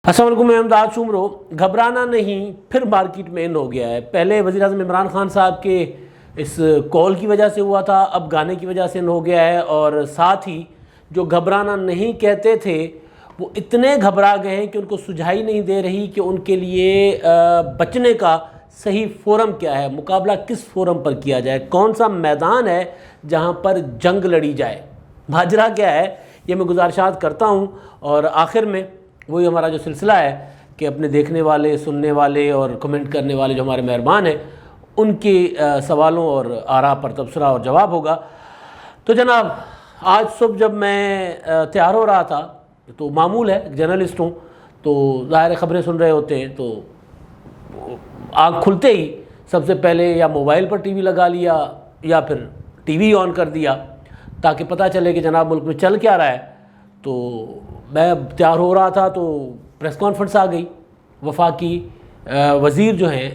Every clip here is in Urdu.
السلام علیکم، میں امداد شمرو۔ گھبرانا نہیں پھر مارکیٹ میں ان ہو گیا ہے۔ پہلے وزیر اعظم عمران خان صاحب کے اس کال کی وجہ سے ہوا تھا، اب گانے کی وجہ سے ان ہو گیا ہے، اور ساتھ ہی جو گھبرانا نہیں کہتے تھے وہ اتنے گھبرا گئے ہیں کہ ان کو سجھائی نہیں دے رہی کہ ان کے لیے بچنے کا صحیح فورم کیا ہے، مقابلہ کس فورم پر کیا جائے، کون سا میدان ہے جہاں پر جنگ لڑی جائے، ماجرا کیا ہے۔ یہ میں گزارشات کرتا ہوں، اور آخر میں وہی ہمارا جو سلسلہ ہے کہ اپنے دیکھنے والے، سننے والے اور کمنٹ کرنے والے جو ہمارے مہربان ہیں ان کے سوالوں اور آراء پر تبصرہ اور جواب ہوگا۔ تو جناب، آج صبح جب میں تیار ہو رہا تھا تو معمول ہے جرنلسٹ ہوں تو ظاہر خبریں سن رہے ہوتے ہیں، تو آنکھ کھلتے ہی سب سے پہلے یا موبائل پر ٹی وی لگا لیا یا پھر ٹی وی آن کر دیا تاکہ پتہ چلے کہ جناب ملک میں چل کیا رہا ہے۔ تو میں تیار ہو رہا تھا تو پریس کانفرنس آ گئی۔ وفاقی وزیر جو ہیں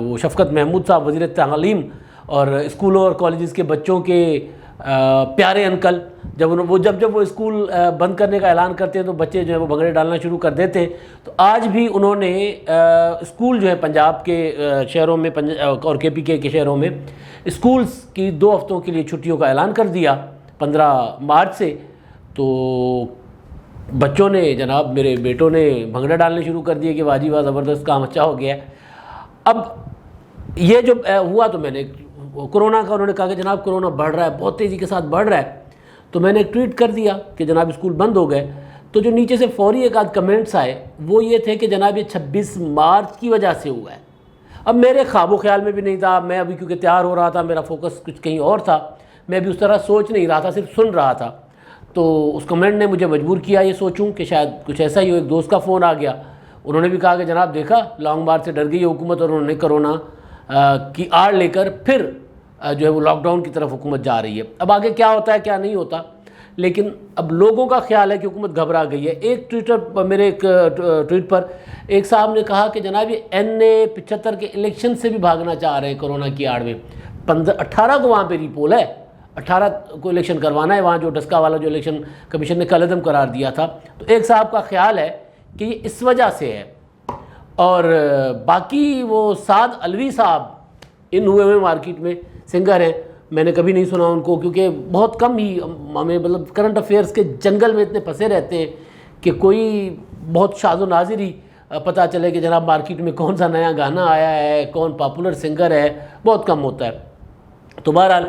وہ شفقت محمود صاحب، وزیر تعلیم، اور اسکولوں اور کالجز کے بچوں کے پیارے انکل، جب وہ اسکول بند کرنے کا اعلان کرتے ہیں تو بچے جو ہیں وہ بھنگڑے ڈالنا شروع کر دیتے ہیں۔ تو آج بھی انہوں نے اسکول جو ہے پنجاب کے شہروں میں اور کے پی کے شہروں میں اسکولز کی 2 ہفتوں کے لیے چھٹیوں کا اعلان کر دیا 15 مارچ سے۔ تو بچوں نے، جناب میرے بیٹوں نے بھنگڑے ڈالنے شروع کر دیے کہ واجی واہ زبردست کام اچھا ہو گیا ہے۔ اب یہ جو ہوا تو میں نے کورونا کا، انہوں نے کہا کہ جناب کورونا بڑھ رہا ہے، بہت تیزی کے ساتھ بڑھ رہا ہے، تو میں نے ایک ٹویٹ کر دیا کہ جناب اسکول بند ہو گئے۔ تو جو نیچے سے فوری ایک آدھ کمنٹس آئے وہ یہ تھے کہ جناب یہ 26 مارچ کی وجہ سے ہوا ہے۔ اب میرے خواب و خیال میں بھی نہیں تھا، میں ابھی کیونکہ تیار ہو رہا تھا، میرا فوکس کچھ کہیں اور تھا، میں بھی اس طرح سوچ نہیں رہا تھا، صرف سن رہا تھا۔ تو اس کمنٹ نے مجھے مجبور کیا یہ سوچوں کہ شاید کچھ ایسا ہی ہو۔ ایک دوست کا فون آ گیا، انہوں نے بھی کہا کہ جناب دیکھا لانگ مارچ سے ڈر گئی ہے حکومت، اور انہوں نے کرونا کی آڑ لے کر پھر جو ہے وہ لاک ڈاؤن کی طرف حکومت جا رہی ہے۔ اب آگے کیا ہوتا ہے کیا نہیں ہوتا، لیکن اب لوگوں کا خیال ہے کہ حکومت گھبرا گئی ہے۔ ایک میرے ایک ٹویٹ پر ایک صاحب نے کہا کہ جناب یہ NA-75 کے الیکشن سے بھی بھاگنا چاہ رہے ہیں کرونا کی آڑ میں۔ 18 کو وہاں پہ ری پول ہے، 18 کو الیکشن کروانا ہے وہاں، جو ڈسکا والا جو الیکشن کمیشن نے کالعدم قرار دیا تھا۔ تو ایک صاحب کا خیال ہے کہ یہ اس وجہ سے ہے، اور باقی وہ سعد علوی صاحب ان ہوئے ہوئے مارکیٹ میں سنگر ہیں، میں نے کبھی نہیں سنا ان کو، کیونکہ بہت کم ہی ہمیں مطلب کرنٹ افیئرس کے جنگل میں اتنے پھنسے رہتے ہیں کہ کوئی بہت شاذ و نادر ہی پتہ چلے کہ جناب مارکیٹ میں کون سا نیا گانا آیا ہے، کون پاپولر سنگر ہے، بہت کم ہوتا ہے۔ تو بہرحال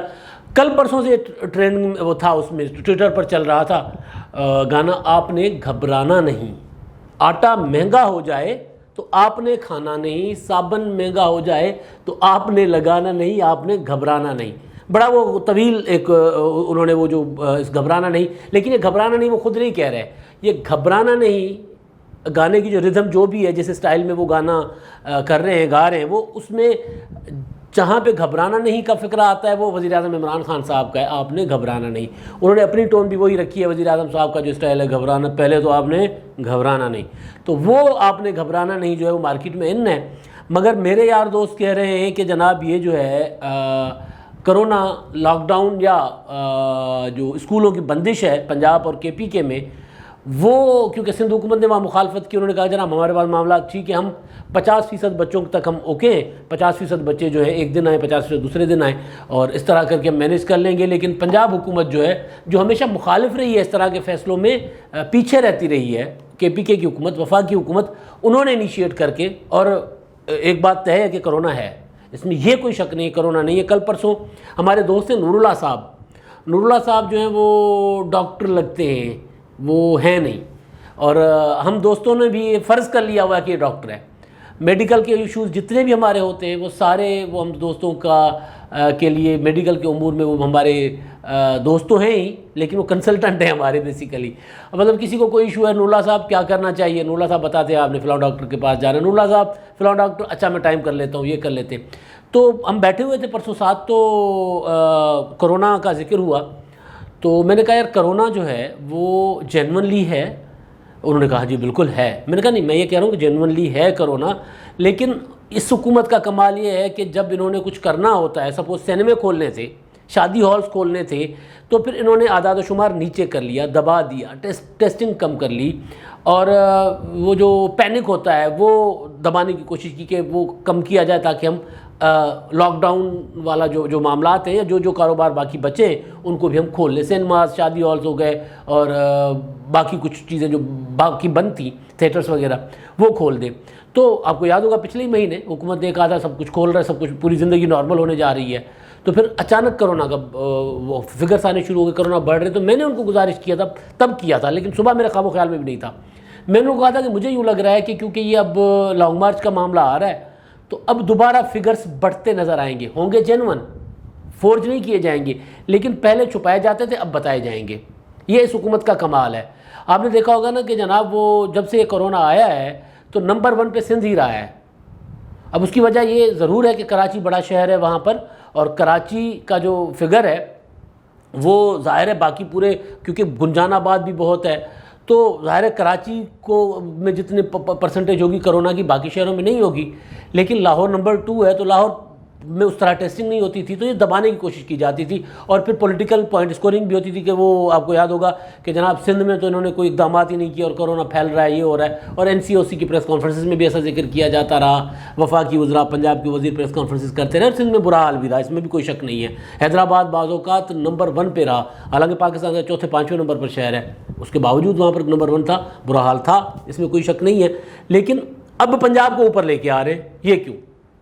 کل پرسوں سے ٹرینڈ وہ تھا، اس میں ٹویٹر پر چل رہا تھا گانا آپ نے گھبرانا نہیں، آٹا مہنگا ہو جائے تو آپ نے کھانا نہیں، صابن مہنگا ہو جائے تو آپ نے لگانا نہیں، آپ نے گھبرانا نہیں۔ بڑا وہ طویل ایک انہوں نے وہ جو اس گھبرانا نہیں، لیکن یہ گھبرانا نہیں وہ خود نہیں کہہ رہے، یہ گھبرانا نہیں گانے کی جو ردھم جو بھی ہے، جس اسٹائل میں وہ گانا کر رہے ہیں، گا رہے ہیں، وہ اس میں جہاں پہ گھبرانا نہیں کا فکرہ آتا ہے وہ وزیر اعظم عمران خان صاحب کا ہے، آپ نے گھبرانا نہیں۔ انہوں نے اپنی ٹون بھی وہی رکھی ہے، وزیر اعظم صاحب کا جو اسٹائل ہے گھبرانا، پہلے تو آپ نے گھبرانا نہیں، تو وہ آپ نے گھبرانا نہیں جو ہے وہ مارکیٹ میں ان ہے۔ مگر میرے یار دوست کہہ رہے ہیں کہ جناب یہ جو ہے کرونا لاک ڈاؤن یا جو اسکولوں کی بندش ہے پنجاب اور کے میں، وہ کیونکہ سندھ حکومت نے وہاں مخالفت کی، انہوں نے کہا جناب ہمارے پاس معاملات ٹھیک ہے، ہم 50% بچوں تک ہم اوکے ہیں، 50% بچے جو ہے ایک دن آئیں، 50% دوسرے دن آئیں، اور اس طرح کر کے ہم مینیج کر لیں گے۔ لیکن پنجاب حکومت جو ہے، جو ہمیشہ مخالف رہی ہے اس طرح کے فیصلوں میں، پیچھے رہتی رہی ہے، کے کی حکومت، وفاقی حکومت، انہوں نے انیشیٹ کر کے، اور ایک بات طے ہے کہ کرونا ہے، اس میں یہ کوئی شک نہیں کرونا نہیں ہے۔ کل پرسوں ہمارے دوست ہیں نور اللہ صاحب جو ہیں وہ ڈاکٹر لگتے ہیں، وہ ہیں نہیں، اور ہم دوستوں نے بھی فرض کر لیا ہوا ہے کہ یہ ڈاکٹر ہے۔ میڈیکل کے ایشوز جتنے بھی ہمارے ہوتے ہیں وہ سارے وہ ہم دوستوں کے لیے میڈیکل کے امور میں وہ ہمارے دوست تو ہیں ہی، لیکن وہ کنسلٹنٹ ہیں ہمارے بیسیکلی۔ مطلب کسی کو کوئی ایشو ہے، نور اللہ صاحب کیا کرنا چاہیے، نور اللہ صاحب بتاتے ہیں آپ نے فلاں ڈاکٹر کے پاس جانا ہے، نور اللہ صاحب فلاں ڈاکٹر، اچھا میں ٹائم کر لیتا ہوں، یہ کر لیتے ہیں۔ تو ہم بیٹھے ہوئے تھے پرسوں ساتھ، تو کرونا کا ذکر ہوا، تو میں نے کہا یار کرونا جو ہے وہ جینونلی ہے، انہوں نے کہا جی بالکل ہے۔ میں نے کہا نہیں، میں یہ کہہ رہا ہوں کہ جینونلی ہے کرونا، لیکن اس حکومت کا کمال یہ ہے کہ جب انہوں نے کچھ کرنا ہوتا ہے، سپوز سینمے کھولنے سے، شادی ہالز کھولنے تھے تو پھر انہوں نے اعداد و شمار نیچے کر لیا، دبا دیا، ٹیسٹنگ کم کر لی، اور وہ جو پینک ہوتا ہے وہ دبانے کی کوشش کی کہ وہ کم کیا جائے تاکہ ہم لاک ڈاؤن والا جو معاملات ہیں یا جو کاروبار باقی بچے ان کو بھی ہم کھول لیں، سینماز، شادی ہالز ہو گئے اور باقی کچھ چیزیں جو باقی بند تھیں، تھیٹرز وغیرہ، وہ کھول دیں۔ تو آپ کو یاد ہوگا پچھلے مہینے حکومت نے کہا تھا سب کچھ کھول رہا ہے، سب کچھ پوری زندگی نارمل ہونے جا رہی ہے، تو پھر اچانک کرونا کا وہ فگرس آنے شروع ہو گئے، کرونا بڑھ رہے، تو میں نے ان کو گزارش کیا تھا، تب کیا تھا، لیکن صبح میرے خواب و خیال میں بھی نہیں تھا، میں نے کہا تھا کہ مجھے یوں لگ رہا ہے کہ کیونکہ یہ اب لانگ مارچ کا معاملہ آ رہا ہے تو اب دوبارہ فگرز بڑھتے نظر آئیں گے، ہوں گے جینون، فورج نہیں کیے جائیں گے، لیکن پہلے چھپائے جاتے تھے اب بتائے جائیں گے۔ یہ اس حکومت کا کمال ہے۔ آپ نے دیکھا ہوگا نا کہ جناب وہ جب سے یہ کرونا آیا ہے تو نمبر 1 پہ سندھ ہی رہا ہے۔ اب اس کی وجہ یہ ضرور ہے کہ کراچی بڑا شہر ہے وہاں پر، اور کراچی کا جو فگر ہے وہ ظاہر ہے باقی پورے، کیونکہ گنجان آباد بھی بہت ہے تو ظاہر ہے کراچی کو میں جتنے پرسنٹیج ہوگی کرونا کی باقی شہروں میں نہیں ہوگی، لیکن لاہور نمبر 2 ہے تو لاہور میں اس طرح ٹیسٹنگ نہیں ہوتی تھی، تو یہ دبانے کی کوشش کی جاتی تھی، اور پھر پولیٹیکل پوائنٹ اسکورنگ بھی ہوتی تھی کہ وہ آپ کو یاد ہوگا کہ جناب سندھ میں تو انہوں نے کوئی اقدامات ہی نہیں کیے اور کرونا پھیل رہا ہے، یہ ہو رہا ہے، اور NCOC کی پریس کانفرنسز میں بھی ایسا ذکر کیا جاتا رہا، وفاقی وزراء پنجاب کے وزیر پریس کانفرنسز کرتے رہے، اور سندھ میں برا حال بھی رہا، اس میں بھی کوئی شک نہیں ہے۔ حیدرآباد بعض اوقات نمبر 1 پہ رہا، حالانکہ پاکستان کا 4تھے 5ویں نمبر پر شہر ہے، اس کے باوجود وہاں پر نمبر 1 تھا، برا حال تھا، اس میں کوئی شک نہیں ہے، لیکن اب پنجاب کو اوپر لے کے آ رہے ہیں، یہ کیوں؟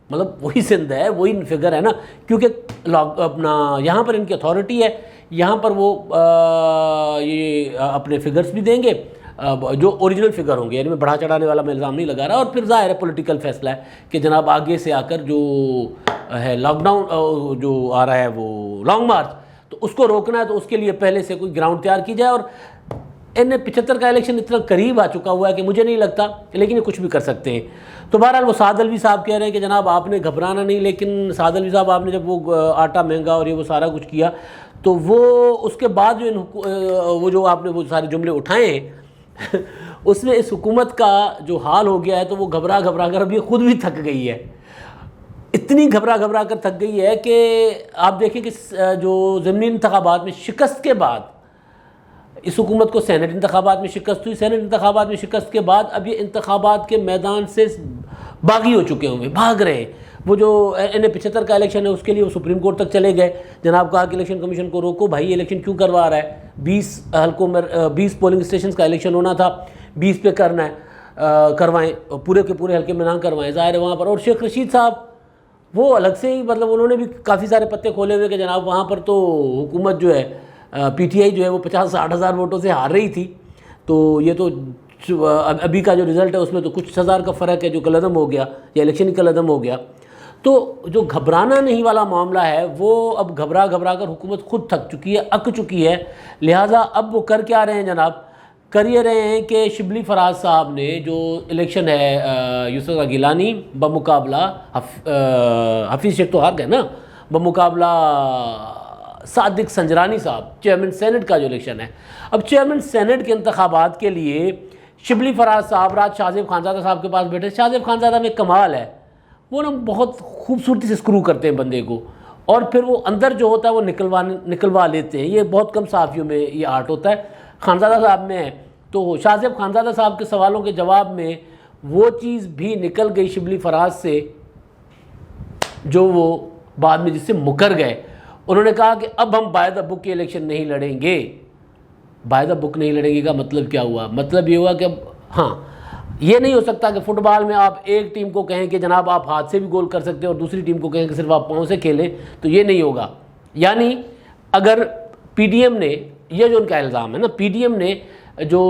مطلب وہی سندھ ہے، وہی فگر ہے نا، کیونکہ اپنا یہاں پر ان کی اتھارٹی ہے، یہاں پر وہ یہ اپنے فگرز بھی دیں گے جو اوریجنل فگر ہوں گے، یعنی میں بڑھا چڑھانے والا میں الزام نہیں لگا رہا، اور پھر ظاہر ہے پولیٹیکل فیصلہ ہے کہ جناب آگے سے آ کر جو ہے لاک ڈاؤن جو آ رہا ہے وہ لانگ مارچ، تو اس کو روکنا ہے تو اس کے لیے پہلے سے کوئی گراؤنڈ تیار کی جائے، اور N75 کا الیکشن اتنا قریب آ چکا ہوا ہے کہ مجھے نہیں لگتا، لیکن یہ کچھ بھی کر سکتے ہیں۔ تو بہرحال وہ سعد الوی صاحب کہہ رہے ہیں کہ جناب آپ نے گھبرانا نہیں، لیکن سعد الوی صاحب آپ نے جب وہ آٹا مہنگا اور یہ وہ سارا کچھ کیا تو وہ اس کے بعد وہ جو آپ نے وہ سارے جملے اٹھائے ہیں اس میں اس حکومت کا جو حال ہو گیا ہے تو وہ گھبرا کر اب یہ خود بھی تھک گئی ہے، اتنی گھبرا کر تھک گئی ہے کہ آپ دیکھیں کہ جو ضمنی انتخابات میں شکست کے بعد اس حکومت کو سینٹ انتخابات میں شکست ہوئی، سینٹ انتخابات میں شکست کے بعد اب یہ انتخابات کے میدان سے باغی ہو چکے ہوں گے، بھاگ رہے ہیں۔ وہ جو N75 کا الیکشن ہے اس کے لیے وہ سپریم کورٹ تک چلے گئے، جناب کہا کہ الیکشن کمیشن کو روکو بھائی، یہ الیکشن کیوں کروا رہا ہے، 20 حلقوں میں 20 پولنگ اسٹیشنز کا الیکشن ہونا تھا، 20 پہ کرنا ہے، کروائیں، پورے کے پورے حلقے میں نہ کروائیں، ظاہر ہے وہاں پر۔ اور شیخ رشید صاحب وہ الگ سے ہی مطلب انہوں نے بھی کافی سارے پتے کھولے ہوئے کہ جناب وہاں پر تو حکومت جو ہے PTI جو ہے وہ 50-60 ہزار ووٹوں سے ہار رہی تھی، تو یہ تو ابھی کا جو رزلٹ ہے اس میں تو کچھ ہزار کا فرق ہے جو کلعدم ہو گیا، یا الیکشن ہی کلعدم ہو گیا۔ تو جو گھبرانا نہیں والا معاملہ ہے وہ اب گھبرا کر حکومت خود تھک چکی ہے، اک چکی ہے، لہٰذا اب وہ کر کیا رہے ہیں جناب؟ کر یہ رہے ہیں کہ شبلی فراز صاحب نے جو الیکشن ہے یوسف گیلانی بمقابلہ حفیظ شیخ تو ہار گئے نا، بمقابلہ صادق سنجرانی صاحب، چیئرمین سینٹ کا جو الیکشن ہے، اب چیئرمین سینٹ کے انتخابات کے لیے شبلی فراز صاحب رات شاہ زیب خانزادہ صاحب کے پاس بیٹھے۔ شاہ زیب خانزادہ میں کمال ہے، وہ نا بہت خوبصورتی سے اسکرو کرتے ہیں بندے کو، اور پھر وہ اندر جو ہوتا ہے وہ نکلوا لیتے ہیں، یہ بہت کم صحافیوں میں یہ آرٹ ہوتا ہے، خانزادہ صاحب میں ہے۔ تو شاہ زیب خانزادہ صاحب کے سوالوں کے جواب میں وہ چیز بھی نکل گئی شبلی فراز سے جو وہ بعد میں جس سے مکر گئے۔ انہوں نے کہا کہ اب ہم بائی دا بک کے الیکشن نہیں لڑیں گے۔ بائی دا بک نہیں لڑیں گے کا مطلب کیا ہوا؟ مطلب یہ ہوا کہ ہاں یہ نہیں ہو سکتا کہ فٹ بال میں آپ ایک ٹیم کو کہیں کہ جناب آپ ہاتھ سے بھی گول کر سکتے ہیں اور دوسری ٹیم کو کہیں کہ صرف آپ پاؤں سے کھیلیں، تو یہ نہیں ہوگا۔ یعنی اگر PDM نے، یہ جو ان کا الزام ہے نا، PDM نے جو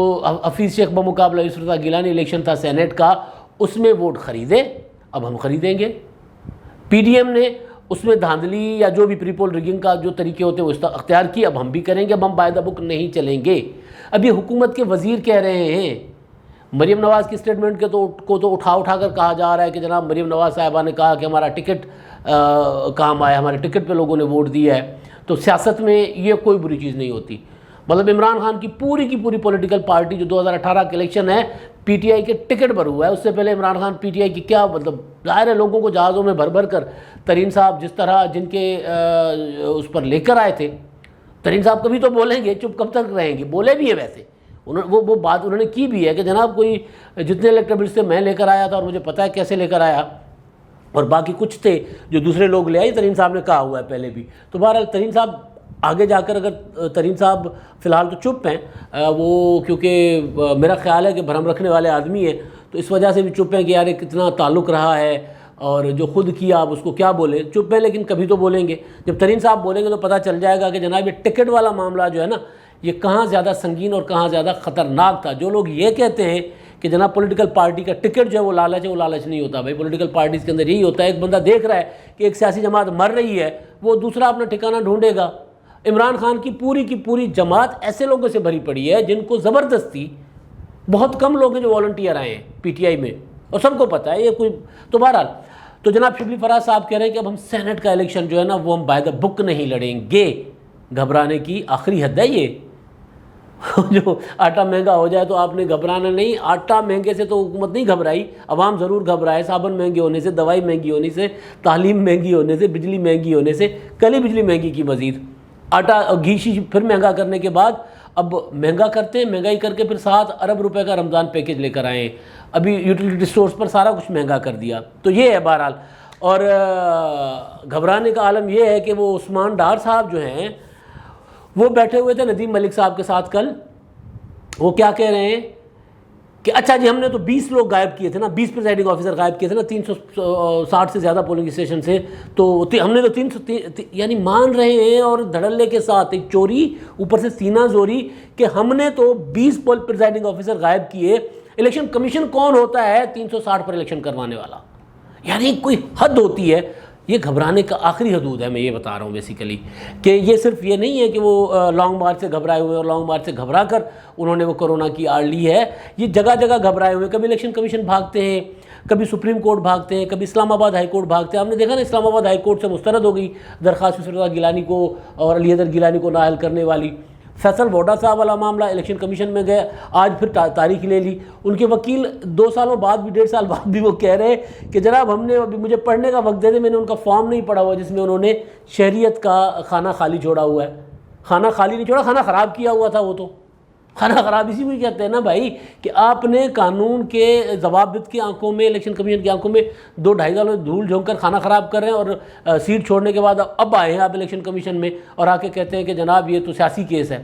حفیظ شیخ بمقابلہ یوسف گیلانی الیکشن تھا سینٹ کا، اس میں ووٹ خریدے، اب ہم خریدیں گے۔ PDM نے اس میں دھاندلی یا جو بھی پری پول ریگنگ کا جو طریقے ہوتے ہیں وہ اختیار کی، اب ہم بھی کریں گے، اب ہم بائی دا بک نہیں چلیں گے۔ اب یہ حکومت کے وزیر کہہ رہے ہیں، مریم نواز کی اسٹیٹمنٹ کو تو اٹھا کر کہا جا رہا ہے کہ جناب مریم نواز صاحبہ نے کہا کہ ہمارا ٹکٹ کام آیا، ہمارے ٹکٹ پہ لوگوں نے ووٹ دیا ہے، تو سیاست میں یہ کوئی بری چیز نہیں ہوتی۔ مطلب عمران خان کی پوری پولیٹیکل پارٹی جو 2018 کے الیکشن ہے پی ٹی آئی کے ٹکٹ پر ہوا ہے. اس سے پہلے Imran Khan P T I کی کیا مطلب ظاہر ہے لوگوں کو جہازوں میں بھر کر ترین صاحب جس طرح جن کے اس پر لے کر آئے تھے. ترین صاحب کبھی تو بولیں گے, چپ کب تک رہیں گے, بولے بھی ہے ویسے وہ بات انہوں نے کی بھی ہے کہ جناب کوئی جتنے الیکٹیبلٹس تھے میں لے کر آیا تھا اور مجھے پتہ ہے کیسے لے کر آیا, اور باقی کچھ تھے جو دوسرے لوگ لے آئے. ترین صاحب نے کہا ہوا ہے پہلے بھی. تو بہرحال ترین صاحب آگے جا کر, اگر ترین صاحب فی الحال تو چپ ہیں وہ, کیونکہ میرا خیال ہے کہ بھرم رکھنے والے آدمی ہیں تو اس وجہ سے بھی چپ ہیں کہ یار کتنا تعلق رہا ہے اور جو خود کیا آپ اس کو کیا بولے. چپ ہیں لیکن کبھی تو بولیں گے. جب ترین صاحب بولیں گے تو پتہ چل جائے گا کہ جناب یہ ٹکٹ والا معاملہ جو ہے نا یہ کہاں زیادہ سنگین اور کہاں زیادہ خطرناک تھا. جو لوگ یہ کہتے ہیں کہ جناب پولیٹیکل پارٹی کا ٹکٹ جو ہے وہ لالچ نہیں ہوتا. بھائی پولیٹیکل پارٹیز کے اندر یہی ہوتا ہے, ایک بندہ دیکھ رہا ہے کہ ایک سیاسی جماعت مر رہی ہے, وہ دوسرا اپنا ٹھکانہ ڈھونڈے گا. عمران خان کی پوری جماعت ایسے لوگوں سے بھری پڑی ہے جن کو زبردستی, بہت کم لوگ ہیں جو والنٹیئر آئے ہیں پی ٹی آئی میں اور سب کو پتہ ہے یہ کوئی. تو بہرحال تو جناب شبلی فراز صاحب کہہ رہے ہیں کہ اب ہم سینٹ کا الیکشن جو ہے نا وہ ہم بائی دا بک نہیں لڑیں گے. گھبرانے کی آخری حد ہے یہ. جو آٹا مہنگا ہو جائے تو آپ نے گھبرانا نہیں. آٹا مہنگے سے تو حکومت نہیں گھبرائی, عوام ضرور گھبرائے. صابن مہنگے ہونے سے, دوائی مہنگی ہونے سے, تعلیم مہنگی ہونے سے, بجلی مہنگی ہونے سے, کل ہی بجلی مہنگی کی مزید. آٹا گھی پھر مہنگا کرنے کے بعد اب مہنگا کرتے ہیں, مہنگائی کر کے پھر 7 ارب روپے کا رمضان پیکیج لے کر آئے ہیں. ابھی یوٹیلیٹی سٹورز پر سارا کچھ مہنگا کر دیا. تو یہ ہے بہرحال. اور گھبرانے کا عالم یہ ہے کہ وہ عثمان ڈار صاحب جو ہیں وہ بیٹھے ہوئے تھے ندیم ملک صاحب کے ساتھ کل. وہ کیا کہہ رہے ہیں کہ اچھا جی ہم نے تو 20 لوگ غائب کیے تھے نا, 20 پریزائڈنگ آفیسر غائب کیے تھے نا 360 سے زیادہ پولنگ اسٹیشن سے, تو ہم نے تو 300 یعنی مان رہے ہیں اور دھڑلے کے ساتھ ایک چوری اوپر سے سینہ زوری کہ ہم نے تو 20 پریزائڈنگ آفیسر غائب کیے. الیکشن کمیشن کون ہوتا ہے 360 پر الیکشن کروانے والا؟ یعنی کوئی حد ہوتی ہے. یہ گھبرانے کا آخری حدود ہے. میں یہ بتا رہا ہوں بیسیکلی کہ یہ صرف یہ نہیں ہے کہ وہ لانگ مارچ سے گھبرائے ہوئے اور لانگ مارچ سے گھبرا کر انہوں نے وہ کورونا کی آڑ لی ہے. یہ جگہ جگہ گھبرائے ہوئے, کبھی الیکشن کمیشن بھاگتے ہیں, کبھی سپریم کورٹ بھاگتے ہیں, کبھی اسلام آباد ہائی کورٹ بھاگتے ہیں. ہم نے دیکھا نا اسلام آباد ہائی کورٹ سے مسترد ہو گئی درخواست یسر رضا گیلانی کو اور علی حیدر گیلانی کو نااہل کرنے والی. فیصل ووڈا صاحب والا معاملہ الیکشن کمیشن میں گئے, آج پھر تاریخ لے لی. ان کے وکیل 2 سالوں بعد بھی 1.5 سال بعد بھی وہ کہہ رہے کہ جناب ہم نے ابھی مجھے پڑھنے کا وقت دے دے, میں نے ان کا فارم نہیں پڑھا ہوا جس میں انہوں نے شہریت کا خانہ خالی چھوڑا ہوا ہے. خانہ خالی نہیں چھوڑا, خانہ خراب کیا ہوا تھا. وہ تو خانہ خراب اسی کو کہتے ہیں نا بھائی کہ آپ نے قانون کے ضوابط کی آنکھوں میں, الیکشن کمیشن کی آنکھوں میں 2-2.5 سالوں میں دھول جھونک کر خانہ خراب کر رہے ہیں, اور سیٹ چھوڑنے کے بعد اب آئے ہیں آپ الیکشن کمیشن میں اور آ کے کہتے ہیں کہ جناب یہ تو سیاسی کیس ہے.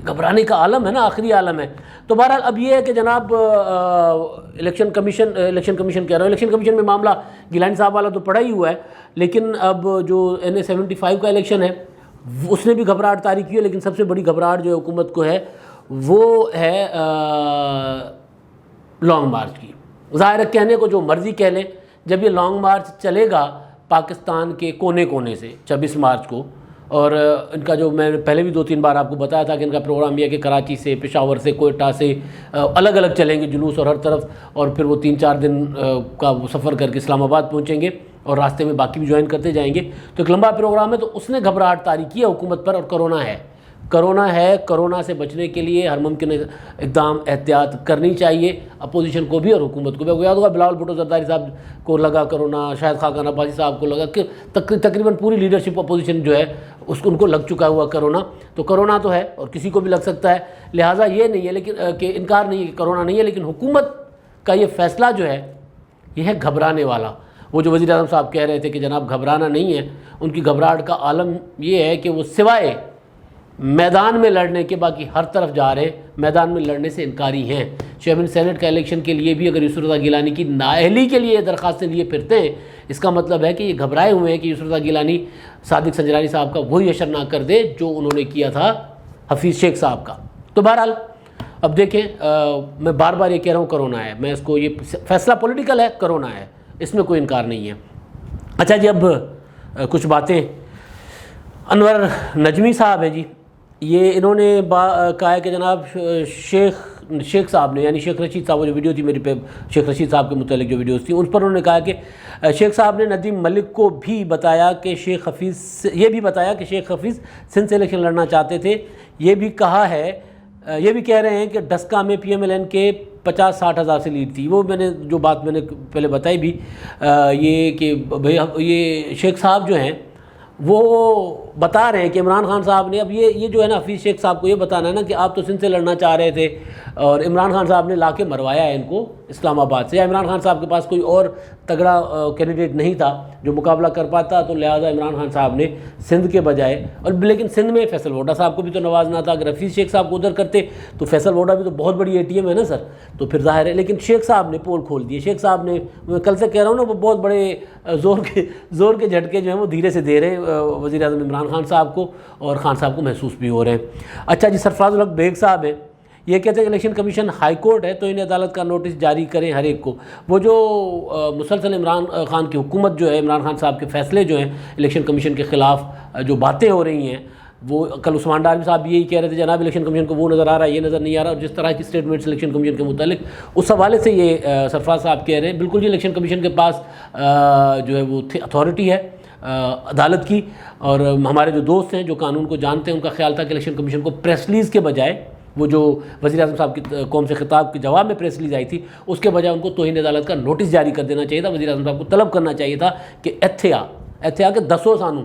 گھبرانے کا عالم ہے نا, آخری عالم ہے. تو بہرحال اب یہ ہے کہ جناب الیکشن کمیشن کہہ رہا ہوں, الیکشن کمیشن میں معاملہ گیلانی صاحب والا تو پڑا ہی ہوا ہے, لیکن اب جو NA-75 کا الیکشن ہے اس نے بھی گھبراہٹ طاری کی ہے. لیکن سب سے بڑی گھبراہٹ جو حکومت کو ہے وہ ہے لانگ مارچ کی. ظاہر ہے کہنے کو جو مرضی کہہ لیں, جب یہ لانگ مارچ چلے گا پاکستان کے کونے کونے سے 26 مارچ کو, اور ان کا جو میں نے پہلے بھی 2-3 بار آپ کو بتایا تھا کہ ان کا پروگرام یہ ہے کہ کراچی سے, پشاور سے, کوئٹہ سے الگ الگ چلیں گے جلوس اور ہر طرف, اور پھر وہ 3-4 دن کا سفر کر کے اسلام آباد پہنچیں گے اور راستے میں باقی بھی جوائن کرتے جائیں گے. تو ایک لمبا پروگرام ہے. تو اس نے گھبراہٹ طاری کی ہے حکومت پر, اور کرونا ہے. کرونا سے بچنے کے لیے ہر ممکن اقدام احتیاط کرنی چاہیے اپوزیشن کو بھی اور حکومت کو بھی. یاد ہوگا بلاول بھٹو زرداری صاحب کو لگا کرونا, شاہد خاقان عباسی صاحب کو لگا, کہ تقریباً پوری لیڈرشپ اپوزیشن جو ہے ان کو لگ چکا ہوا کرونا. تو کرونا تو ہے اور کسی کو بھی لگ سکتا ہے, لہٰذا یہ نہیں ہے لیکن کہ انکار نہیں ہے کہ کرونا نہیں ہے, لیکن حکومت کا یہ فیصلہ جو ہے یہ ہے گھبرانے والا. وہ جو وزیر اعظم صاحب کہہ رہے تھے کہ جناب گھبرانا نہیں ہے, ان کی گھبراہٹ کا عالم یہ ہے کہ وہ سوائے میدان میں لڑنے کے باقی ہر طرف جا رہے, میدان میں لڑنے سے انکاری ہیں. چیئرمین سینٹ کا الیکشن کے لیے بھی اگر یسر رضا گیلانی کی نااہلی کے لیے درخواستیں لیے پھرتے ہیں, اس کا مطلب ہے کہ یہ گھبرائے ہوئے ہیں کہ یسر رضا گیلانی صادق سنجرانی صاحب کا وہی اشر نہ کر دے جو انہوں نے کیا تھا حفیظ شیخ صاحب کا. تو بہرحال اب دیکھیں, میں بار بار یہ کہہ رہا ہوں کرونا ہے, میں اس کو, یہ فیصلہ پولیٹیکل ہے, کرونا ہے, اس میں کوئی انکار نہیں ہے. اچھا جی, اب کچھ باتیں. انور نجمی صاحب ہیں جی, یہ انہوں نے کہا ہے کہ جناب شیخ صاحب نے, یعنی شیخ رشید صاحب, وہ جو ویڈیو تھی میری پہ شیخ رشید صاحب کے متعلق جو ویڈیوز تھیں, ان پر انہوں نے کہا کہ شیخ صاحب نے ندیم ملک کو بھی بتایا کہ شیخ حفیظ سندھ سے الیکشن لڑنا چاہتے تھے, یہ بھی کہا ہے، یہ بھی کہہ رہے ہیں کہ ڈسکا میں پی ایم ایل این کے 50-60 ہزار سے لیڈ تھی. وہ میں نے جو بات میں نے پہلے بتائی بھی، یہ کہ بھئی یہ شیخ صاحب جو ہیں وہ بتا رہے ہیں کہ عمران خان صاحب نے، اب یہ جو ہے نا حفیظ شیخ صاحب کو یہ بتانا ہے نا کہ آپ تو سندھ سے لڑنا چاہ رہے تھے اور عمران خان صاحب نے لا کے مروایا ہے ان کو اسلام آباد سے، یا عمران خان صاحب کے پاس کوئی اور تگڑا کینڈیڈیٹ نہیں تھا جو مقابلہ کر پاتا، تو لہٰذا عمران خان صاحب نے سندھ کے بجائے، اور لیکن سندھ میں فیصل ووڈا صاحب کو بھی تو نوازنا تھا. اگر حفیظ شیخ صاحب کو ادھر کرتے تو فیصل ووڈا بھی تو بہت بڑی اے ٹی ایم ہے نا سر، تو پھر ظاہر ہے. لیکن شیخ صاحب نے پول کھول دیے. شیخ صاحب نے، میں کل سے کہہ رہا ہوں نا، وہ بہت بڑے زور کے جھٹکے جو ہیں وہ دھیرے سے دے رہے ہیں وزیر اعظم عمران خان صاحب کو، اور خان صاحب کو محسوس بھی ہو رہے ہیں. اچھا جی، سرفراز الحق بیگ صاحب ہیں، یہ کہتے ہیں کہ الیکشن کمیشن ہائی کورٹ ہے تو انہیں عدالت کا نوٹس جاری کریں ہر ایک کو. وہ جو مسلسل عمران خان کی حکومت جو ہے، عمران خان صاحب کے فیصلے جو ہیں الیکشن کمیشن کے خلاف جو باتیں ہو رہی ہیں، وہ کل عثمان ڈارمی صاحب بھی یہی کہہ رہے تھے جناب الیکشن کمیشن کو وہ نظر آ رہا ہے، یہ نظر نہیں آ رہا، اور جس طرح کی اسٹیٹمنٹس الیکشن کمیشن کے متعلق، اس حوالے سے یہ سرفراز صاحب کہہ رہے ہیں بالکل جی الیکشن کمیشن کے پاس جو ہے وہ اتھارٹی ہے عدالت کی. اور ہمارے جو دوست ہیں جو قانون کو جانتے ہیں، ان کا خیال تھا کہ الیکشن کمیشن کو پریس ریلیز کے بجائے، وہ جو وزیر اعظم صاحب کی قوم سے خطاب کے جواب میں پریس ریلیز آئی تھی، اس کے بجائے ان کو توہین عدالت کا نوٹس جاری کر دینا چاہیے تھا. وزیر اعظم صاحب کو طلب کرنا چاہیے تھا کہ ایتھے آ کے 10 سانوں،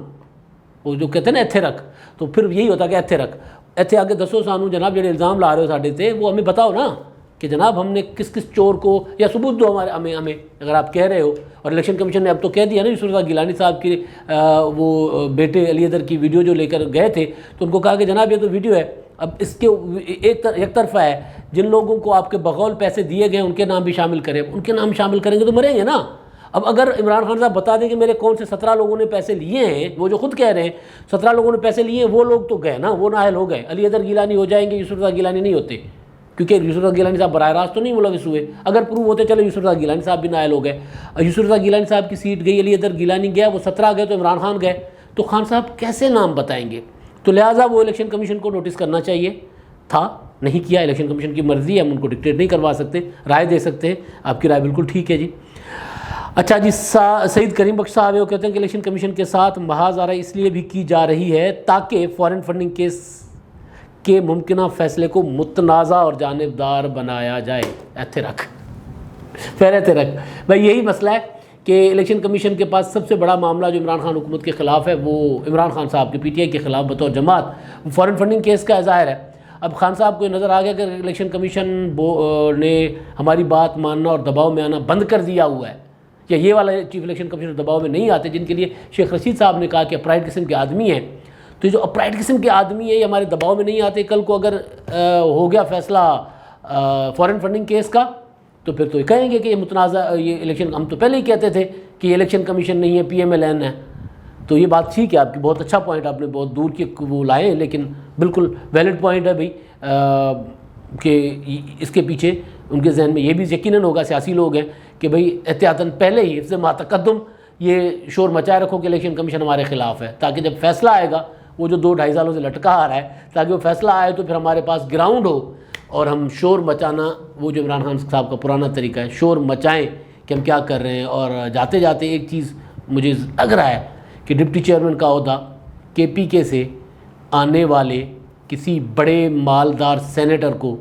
وہ جو کہتے ہیں نا ایتھے رکھ، تو پھر یہی ہوتا کہ ایتھے آ کے 10 سانوں جناب جڑے الزام لا رہے ہو ساڈے تے، وہ ہمیں بتاؤ نا کہ جناب ہم نے کس چور کو، یا ثبوت دو ہمیں اگر آپ کہہ رہے ہو. اور الیکشن کمیشن نے اب تو کہہ دیا نا، یوسف رضا گیلانی صاحب کی وہ بیٹے علی ادر کی ویڈیو جو لے کر گئے تھے، تو ان کو کہا کہ جناب یہ تو ویڈیو ہے، اب اس کے ایک طرفہ ہے، جن لوگوں کو آپ کے بغول پیسے دیے گئے ان کے نام بھی شامل کریں. ان کے نام شامل کریں گے تو مریں گے نا. اب اگر عمران خان صاحب بتا دیں کہ میرے کون سے 17 لوگوں نے پیسے لیے ہیں، وہ جو خود کہہ رہے ہیں 17 لوگوں نے پیسے لیے ہیں، وہ لوگ تو گئے نا، وہ نااہل ہو گئے. علی ادر گیلانی ہو جائیں گے، یوسف رضا گیلانی نہیں ہوتے، کیونکہ یوسف رضا گیلانی صاحب براہ راست تو نہیں ملوث ہوئے. اگر پروو ہوتے چلے یوسف رضا گیلانی صاحب بھی نااہل ہو گئے. یوسف رضا گیلانی صاحب کی سیٹ گئی، علی ادر گیلانی گیا، وہ 17 گئے تو عمران خان گئے، تو خان صاحب کیسے نام بتائیں گے؟ تو لہٰذا وہ الیکشن کمیشن کو نوٹس کرنا چاہیے تھا، نہیں کیا. الیکشن کمیشن کی مرضی ہے، ہم ان کو ڈکٹیٹ نہیں کروا سکتے، رائے دے سکتے ہیں. آپ کی رائے بالکل ٹھیک ہے جی. اچھا جی، سعید کریم بخش صاحب ہیں، وہ کہتے ہیں کہ الیکشن کمیشن کے ساتھ محاذ آرائی اس لیے بھی کی جا رہی ہے تاکہ فارن فنڈنگ کیس کے ممکنہ فیصلے کو متنازع اور جانبدار بنایا جائے. ایتھے رکھ بھائی، یہی مسئلہ ہے کہ الیکشن کمیشن کے پاس سب سے بڑا معاملہ جو عمران خان حکومت کے خلاف ہے، وہ عمران خان صاحب کے پی ٹی آئی کے خلاف بطور جماعت فارن فنڈنگ کیس کا ظاہر ہے. اب خان صاحب کو یہ نظر آ گیا کہ الیکشن کمیشن نے ہماری بات ماننا اور دباؤ میں آنا بند کر دیا ہوا ہے، یا یہ والا چیف الیکشن کمیشنر دباؤ میں نہیں آتے، جن کے لیے شیخ رشید صاحب نے کہا کہ اپرائٹ قسم کے آدمی ہیں. تو یہ جو اپرائٹ قسم کے آدمی ہیں یہ ہمارے دباؤ میں نہیں آتے. کل کو اگر ہو گیا فیصلہ فارن فنڈنگ کیس کا، تو پھر تو یہ کہیں گے کہ یہ متنازع، یہ الیکشن، ہم تو پہلے ہی کہتے تھے کہ یہ الیکشن کمیشن نہیں ہے، پی ایم ایل این ہے. تو یہ بات ٹھیک ہے آپ کی، بہت اچھا پوائنٹ آپ نے بہت دور کے وہ لائے ہیں، لیکن بالکل ویلڈ پوائنٹ ہے بھائی، کہ اس کے پیچھے ان کے ذہن میں یہ بھی یقیناً ہوگا، سیاسی لوگ ہیں، کہ بھئی احتیاطاً پہلے ہی حفظ ما تقدم یہ شور مچائے رکھو کہ الیکشن کمیشن ہمارے خلاف ہے، تاکہ جب فیصلہ آئے گا، وہ جو 2-2.5 سالوں سے لٹکا آ رہا ہے، تاکہ وہ فیصلہ آئے تو پھر ہمارے پاس گراؤنڈ ہو اور ہم شور مچانا، وہ جو عمران خان صاحب کا پرانا طریقہ ہے، شور مچائیں کہ ہم کیا کر رہے ہیں. اور جاتے جاتے ایک چیز مجھے لگ رہا ہے کہ ڈپٹی چیئرمین کا عہدہ کے پی کے سے آنے والے کسی بڑے مالدار سینیٹر کو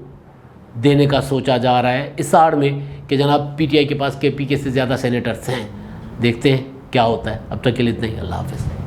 دینے کا سوچا جا رہا ہے، اس آڑ میں کہ جناب پی ٹی آئی کے پاس کے پی کے سے زیادہ سینیٹرز ہیں. دیکھتے ہیں کیا ہوتا ہے. اب تک کے لیے اتنا ہی. اللہ حافظ.